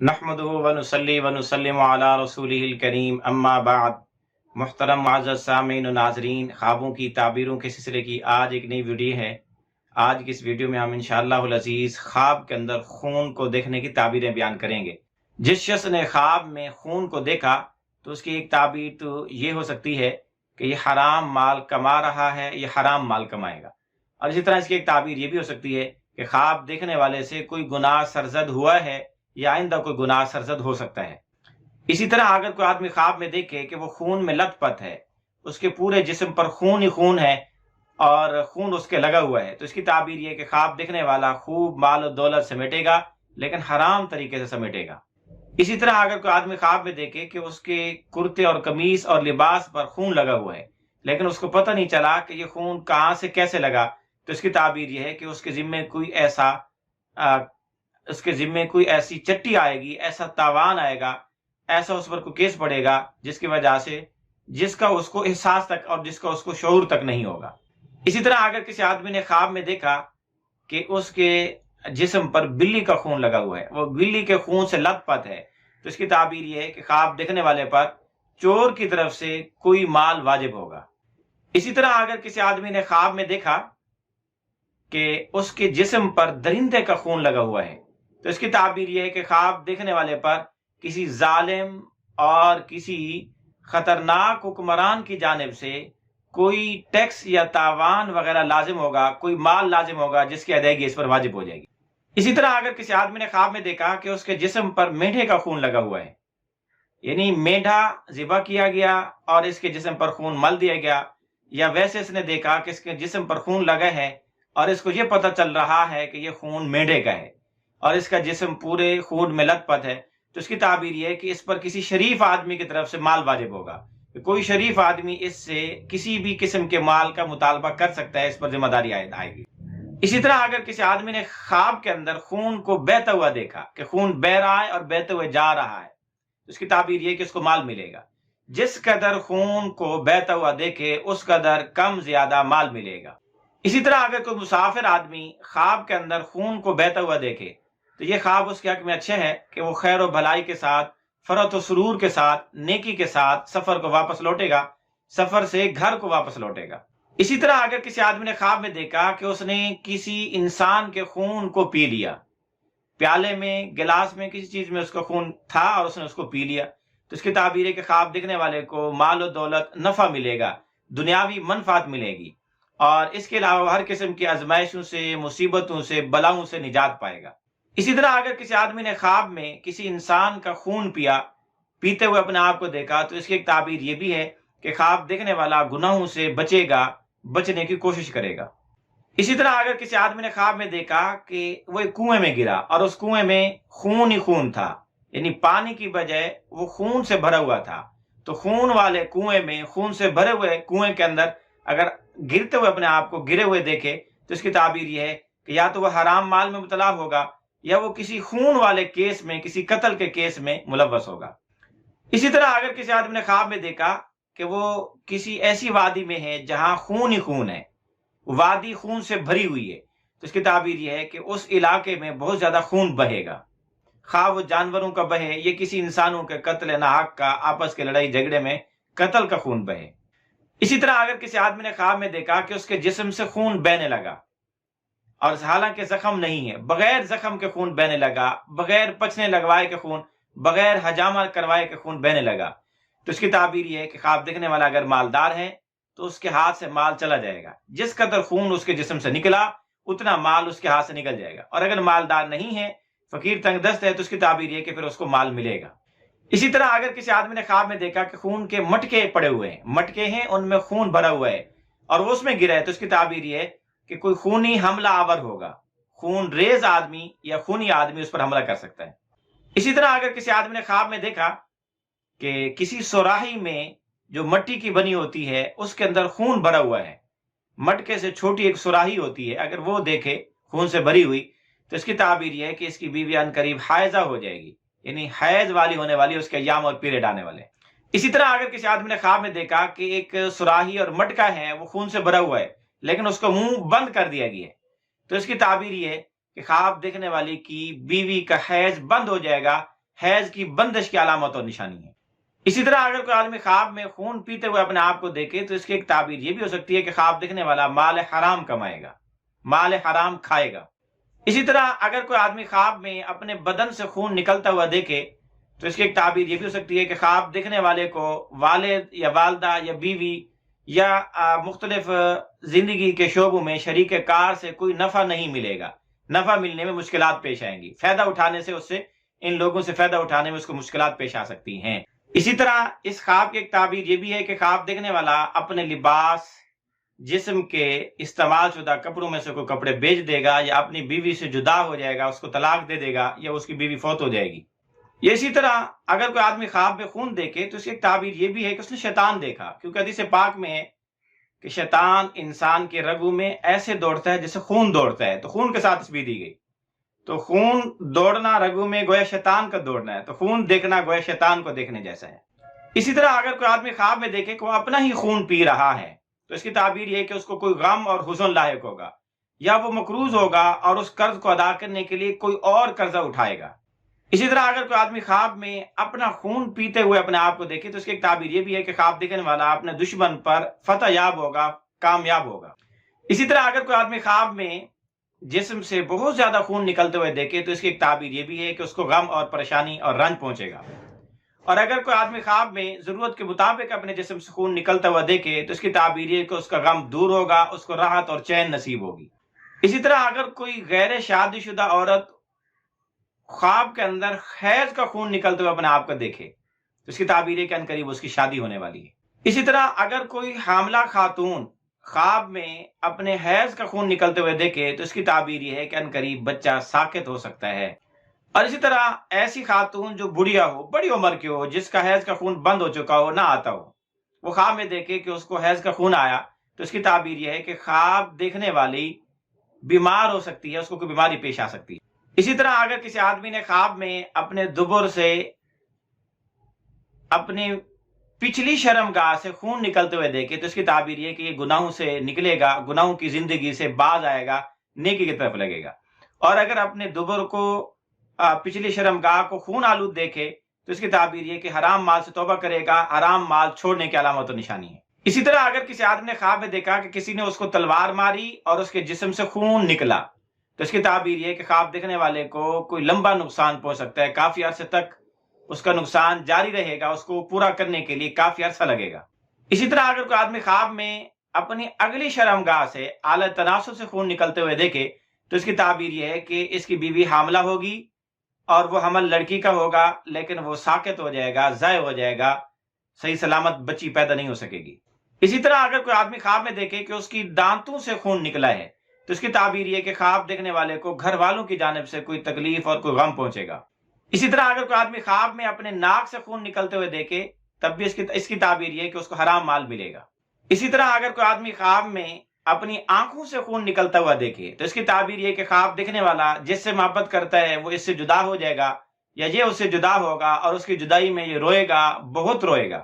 نحمدہ ونصلی ونسلم علی رسولہ الکریم اما بعد۔ محترم معزز سامعین و ناظرین، خوابوں کی تعبیروں کے سلسلے کی آج ایک نئی ویڈیو ہے۔ آج کی اس ویڈیو میں ہم انشاءاللہ العزیز خواب کے اندر خون کو دیکھنے کی تعبیریں بیان کریں گے۔ جس شخص نے خواب میں خون کو دیکھا تو اس کی ایک تعبیر تو یہ ہو سکتی ہے کہ یہ حرام مال کما رہا ہے، یہ حرام مال کمائے گا۔ اور اسی طرح اس کی ایک تعبیر یہ بھی ہو سکتی ہے کہ خواب دیکھنے والے سے کوئی گناہ سرزد ہوا ہے یا آئندہ کوئی گناہ سرزد ہو سکتا ہے۔ اسی طرح اگر کوئی آدمی خواب میں دیکھے کہ وہ خون میں لت پت ہے، اس کے پورے جسم پر خون ہی خون ہے اور خون اس کے لگا ہوا ہے، تو اس کی تعبیر یہ کہ خواب دیکھنے والا خوب مال و دولت سمیٹے گا لیکن حرام طریقے سے سمیٹے گا۔ اسی طرح اگر کوئی آدمی خواب میں دیکھے کہ اس کے کرتے اور قمیص اور لباس پر خون لگا ہوا ہے لیکن اس کو پتہ نہیں چلا کہ یہ خون کہاں سے کیسے لگا، تو اس کی تعبیر یہ ہے کہ اس کے ذمے کوئی ایسی چٹی آئے گی، ایسا تاوان آئے گا، ایسا اس پر کوئی کیس پڑے گا جس کی وجہ سے جس کا اس کو احساس تک اور جس کا اس کو شعور تک نہیں ہوگا۔ اسی طرح اگر کسی آدمی نے خواب میں دیکھا کہ اس کے جسم پر بلی کا خون لگا ہوا ہے، وہ بلی کے خون سے لت پت ہے، تو اس کی تعبیر یہ ہے کہ خواب دیکھنے والے پر چور کی طرف سے کوئی مال واجب ہوگا۔ اسی طرح اگر کسی آدمی نے خواب میں دیکھا کہ اس کے جسم پر درندے کا خون لگا ہوا ہے، تو اس کی تعبیر یہ ہے کہ خواب دیکھنے والے پر کسی ظالم اور کسی خطرناک حکمران کی جانب سے کوئی ٹیکس یا تاوان وغیرہ لازم ہوگا، کوئی مال لازم ہوگا جس کی ادائیگی اس پر واجب ہو جائے گی۔ اسی طرح اگر کسی آدمی نے خواب میں دیکھا کہ اس کے جسم پر مینڈھے کا خون لگا ہوا ہے، یعنی مینڈھا ذبح کیا گیا اور اس کے جسم پر خون مل دیا گیا، یا ویسے اس نے دیکھا کہ اس کے جسم پر خون لگا ہے اور اس کو یہ پتہ چل رہا ہے کہ یہ خون مینڈھے کا ہے اور اس کا جسم پورے خون میں لت پت ہے، تو اس کی تعبیر یہ ہے کہ اس پر کسی شریف آدمی کی طرف سے مال واجب ہوگا، کہ کوئی شریف آدمی اس سے کسی بھی قسم کے مال کا مطالبہ کر سکتا ہے، اس پر ذمہ داری آئے گی۔ اسی طرح اگر کسی آدمی نے خواب کے اندر خون کو بہتا ہوا دیکھا کہ خون بہ رہا ہے اور بہتے ہوئے جا رہا ہے، اس کی تعبیر یہ کہ اس کو مال ملے گا۔ جس قدر خون کو بہتا ہوا دیکھے اس قدر کم زیادہ مال ملے گا۔ اسی طرح اگر کوئی مسافر آدمی خواب کے اندر خون کو بہتا ہوا دیکھے تو یہ خواب اس کے حق میں اچھے ہے کہ وہ خیر و بھلائی کے ساتھ، فرحت و سرور کے ساتھ، نیکی کے ساتھ سفر کو واپس لوٹے گا، سفر سے گھر کو واپس لوٹے گا۔ اسی طرح اگر کسی آدمی نے خواب میں دیکھا کہ اس نے کسی انسان کے خون کو پی لیا، پیالے میں، گلاس میں، کسی چیز میں اس کا خون تھا اور اس نے اس کو پی لیا، تو اس کی تعبیر ہے کہ خواب دیکھنے والے کو مال و دولت، نفع ملے گا، دنیاوی منفعت ملے گی، اور اس کے علاوہ ہر قسم کی آزمائشوں سے، مصیبتوں سے، بلاؤں سے نجات پائے گا۔ اسی طرح اگر کسی آدمی نے خواب میں کسی انسان کا خون پیا، پیتے ہوئے اپنے آپ کو دیکھا، تو اس کی ایک تعبیر یہ بھی ہے کہ خواب دیکھنے والا گناہوں سے بچے گا، بچنے کی کوشش کرے گا۔ اسی طرح اگر کسی آدمی نے خواب میں دیکھا کہ وہ ایک کنویں میں گرا اور اس کنویں میں خون ہی خون تھا، یعنی پانی کی بجائے وہ خون سے بھرا ہوا تھا، تو خون والے کنویں میں، خون سے بھرے ہوئے کنویں کے اندر اگر گرتے ہوئے اپنے آپ کو گرے ہوئے دیکھے تو اس کی تعبیر یہ ہے کہ یا تو وہ حرام مال میں مبتلا ہوگا یا وہ کسی خون والے کیس میں، کسی قتل کے کیس میں ملوث ہوگا۔ اسی طرح اگر کسی آدمی نے خواب میں دیکھا کہ وہ کسی ایسی وادی میں ہے جہاں خون ہی خون ہے، وادی خون سے بھری ہوئی ہے، تو اس کی تعبیر یہ ہے کہ اس علاقے میں بہت زیادہ خون بہے گا، خواہ وہ جانوروں کا بہے یہ کسی انسانوں کے قتل ناحق کا، آپس کے لڑائی جھگڑے میں قتل کا خون بہے۔ اسی طرح اگر کسی آدمی نے خواب میں دیکھا کہ اس کے جسم سے خون بہنے لگا اور حالانکہ زخم نہیں ہے، بغیر زخم کے خون بہنے لگا، بغیر پچنے لگوائے کے خون، بغیر حجامہ کروائے کے خون بہنے لگا، تو اس کی تعبیر یہ ہے کہ خواب دیکھنے والا اگر مالدار ہے تو اس کے ہاتھ سے مال چلا جائے گا، جس قدر خون اس کے جسم سے نکلا اتنا مال اس کے ہاتھ سے نکل جائے گا، اور اگر مالدار نہیں ہے، فقیر تنگ دست ہے، تو اس کی تعبیر یہ کہ پھر اس کو مال ملے گا۔ اسی طرح اگر کسی آدمی نے خواب میں دیکھا کہ خون کے مٹکے پڑے ہوئے ہیں، مٹکے ہیں ان میں خون بھرا ہوا ہے اور وہ اس میں گرا ہے، تو اس کی تعبیر یہ ہے کہ کوئی خونی حملہ آور ہوگا، خون ریز آدمی یا خونی آدمی اس پر حملہ کر سکتا ہے۔ اسی طرح اگر کسی آدمی نے خواب میں دیکھا کہ کسی سوراہی میں جو مٹی کی بنی ہوتی ہے اس کے اندر خون بھرا ہوا ہے، مٹکے سے چھوٹی ایک سوراہی ہوتی ہے، اگر وہ دیکھے خون سے بھری ہوئی تو اس کی تعبیر یہ ہے کہ اس کی بیوی ان قریب حائزہ ہو جائے گی، یعنی حیض والی ہونے والی، اس کے ایام اور پیریڈ آنے والے۔ اسی طرح اگر کسی آدمی نے خواب میں دیکھا کہ ایک سوراہی اور مٹکا ہے وہ خون سے بھرا ہوا ہے لیکن اس کا منہ بند کر دیا گیا ہے، تو اس کی تعبیر یہ ہے کہ خواب دیکھنے والی کی بیوی کا حیض بند ہو جائے گا، حیض کی بندش کی علامت اور نشانی ہے۔ اسی طرح اگر کوئی آدمی خواب میں خون پیتے ہوئے اپنے آپ کو دیکھے تو اس کی ایک تعبیر یہ بھی ہو سکتی ہے کہ خواب دیکھنے والا مال حرام کمائے گا، مال حرام کھائے گا۔ اسی طرح اگر کوئی آدمی خواب میں اپنے بدن سے خون نکلتا ہوا دیکھے تو اس کی ایک تعبیر یہ بھی ہو سکتی ہے کہ خواب دیکھنے والے کو والد یا والدہ یا بیوی یا مختلف زندگی کے شعبوں میں شریک کار سے کوئی نفع نہیں ملے گا، نفع ملنے میں مشکلات پیش آئیں گی، فائدہ اٹھانے سے اس سے ان لوگوں سے فائدہ اٹھانے میں اس کو مشکلات پیش آ سکتی ہیں۔ اسی طرح اس خواب کی ایک تعبیر یہ بھی ہے کہ خواب دیکھنے والا اپنے لباس، جسم کے استعمال شدہ کپڑوں میں سے کوئی کپڑے بیچ دے گا، یا اپنی بیوی سے جدا ہو جائے گا، اس کو طلاق دے دے گا، یا اس کی بیوی فوت ہو جائے گی۔ یہ اسی طرح اگر کوئی آدمی خواب میں خون دیکھے تو اس کی ایک تعبیر یہ بھی ہے کہ اس نے شیطان دیکھا، کیونکہ حدیث پاک میں ہے کہ شیطان انسان کے رگوں میں ایسے دوڑتا ہے جیسے خون دوڑتا ہے، تو خون کے ساتھ تشبیہ دی گئی۔ تو خون دوڑنا رگوں میں گویا شیطان کا دوڑنا ہے، تو خون دیکھنا گویا شیطان کو دیکھنے جیسا ہے۔ اسی طرح اگر کوئی آدمی خواب میں دیکھے کہ وہ اپنا ہی خون پی رہا ہے تو اس کی تعبیر یہ ہے کہ اس کو کوئی غم اور حزن لاحق ہوگا، یا وہ مقروض ہوگا اور اس قرض کو ادا کرنے کے لیے کوئی اور قرضہ اٹھائے گا۔ اسی طرح اگر کوئی آدمی خواب میں اپنا خون پیتے ہوئے اپنے آپ کو دیکھے تو اس کی ایک تعبیر یہ بھی ہے کہ خواب دیکھنے والا اپنے دشمن پر فتح یاب ہوگا، کامیاب ہوگا۔ اسی طرح اگر کوئی آدمی خواب میں جسم سے بہت زیادہ خون نکلتے ہوئے دیکھے تو اس کی ایک تعبیر یہ بھی ہے کہ اس کو غم اور پریشانی اور رنج پہنچے گا۔ اور اگر کوئی آدمی خواب میں ضرورت کے مطابق اپنے جسم سے خون نکلتا ہوا دیکھے تو اس کی تعبیر یہ کہ اس کا غم دور ہوگا، اس کو راحت اور چین نصیب ہوگی۔ اسی طرح اگر کوئی غیر شادی شدہ عورت خواب کے اندر حیض کا خون نکلتے ہوئے اپنے آپ کو دیکھے تو اس کی تعبیر ہے کہ عنقریب اس کی شادی ہونے والی ہے۔ اسی طرح اگر کوئی حاملہ خاتون خواب میں اپنے حیض کا خون نکلتے ہوئے دیکھے تو اس کی تعبیر یہ ہے کہ عنقریب بچہ ساقط ہو سکتا ہے۔ اور اسی طرح ایسی خاتون جو بڑھیا ہو، بڑی عمر کی ہو، جس کا حیض کا خون بند ہو چکا ہو، نہ آتا ہو، وہ خواب میں دیکھے کہ اس کو حیض کا خون آیا تو اس کی تعبیر یہ ہے کہ خواب دیکھنے والی بیمار ہو سکتی ہے، اس کو کوئی بیماری پیش آ سکتی ہے۔ اسی طرح اگر کسی آدمی نے خواب میں اپنے دبر سے اپنی پچھلی شرمگاہ سے خون نکلتے ہوئے دیکھے تو اس کی تعبیر یہ کہ یہ گناہوں سے نکلے گا، گناہوں کی زندگی سے باز آئے گا، نیکی کی طرف لگے گا۔ اور اگر اپنے دبر کو پچھلی شرمگاہ کو خون آلود دیکھے تو اس کی تعبیر یہ کہ حرام مال سے توبہ کرے گا، حرام مال چھوڑنے کی علامت و نشانی ہے۔ اسی طرح اگر کسی آدمی نے خواب میں دیکھا کہ کسی نے اس کو تلوار ماری اور اس کے جسم سے خون نکلا تو اس کی تعبیر یہ کہ خواب دیکھنے والے کو کوئی لمبا نقصان پہنچ سکتا ہے، کافی عرصے تک اس کا نقصان جاری رہے گا، اس کو پورا کرنے کے لیے کافی عرصہ لگے گا۔ اسی طرح اگر کوئی آدمی خواب میں اپنی اگلی شرمگاہ سے اعلی تناسل سے خون نکلتے ہوئے دیکھے تو اس کی تعبیر یہ ہے کہ اس کی بیوی حاملہ ہوگی اور وہ حمل لڑکی کا ہوگا، لیکن وہ ساقط ہو جائے گا، ضائع ہو جائے گا، صحیح سلامت بچی پیدا نہیں ہو سکے گی۔ اسی طرح اگر کوئی آدمی خواب میں دیکھے کہ اس کی دانتوں سے خون نکلا ہے تو اس کی تعبیر یہ کہ خواب دیکھنے والے کو گھر والوں کی جانب سے کوئی تکلیف اور کوئی غم پہنچے گا۔ اسی طرح اگر کوئی آدمی خواب میں اپنے ناک سے خون نکلتے ہوئے دیکھے تب بھی اس کی تعبیر یہ کہ اس کو حرام مال ملے گا۔ اسی طرح اگر کوئی آدمی خواب میں اپنی آنکھوں سے خون نکلتا ہوا دیکھے تو اس کی تعبیر یہ کہ خواب دیکھنے والا جس سے محبت کرتا ہے وہ اس سے جدا ہو جائے گا، یا یہ اس سے جدا ہوگا اور اس کی جدائی میں یہ روئے گا، بہت روئے گا۔